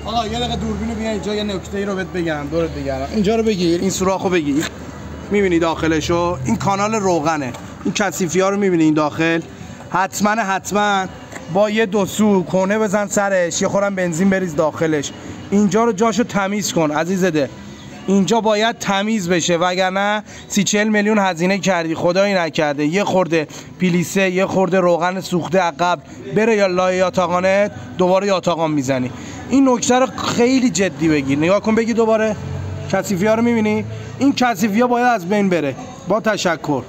آقا یه دقیقه دوربینو بیا اینجا، یه نکته‌ای رو بهت بگم، دورت بگردم. اینجا رو بگیر، این سوراخو بگیر. می‌بینی داخلشو؟ این کانال روغنه. این کثیفی‌ها رو می‌بینی این داخل؟ حتما با یه دوسو کونه بزن سرش، یه خورم بنزین بریز داخلش. اینجا رو جاشو تمیز کن عزیز ده. اینجا باید تمیز بشه وگرنه 30-40 میلیون هزینه کردی، خدایی نکرده یه خورده پیلیسه، یه خورده روغن سوخته عقب بره یا لای یاتاقانت، دوباره یاتاقان میزنی. این نکته رو خیلی جدی بگیر. نگاه کن بگی دوباره کثیفی‌ها رو می‌بینی؟ این کثیفی‌ها باید از بین بره. با تشکر.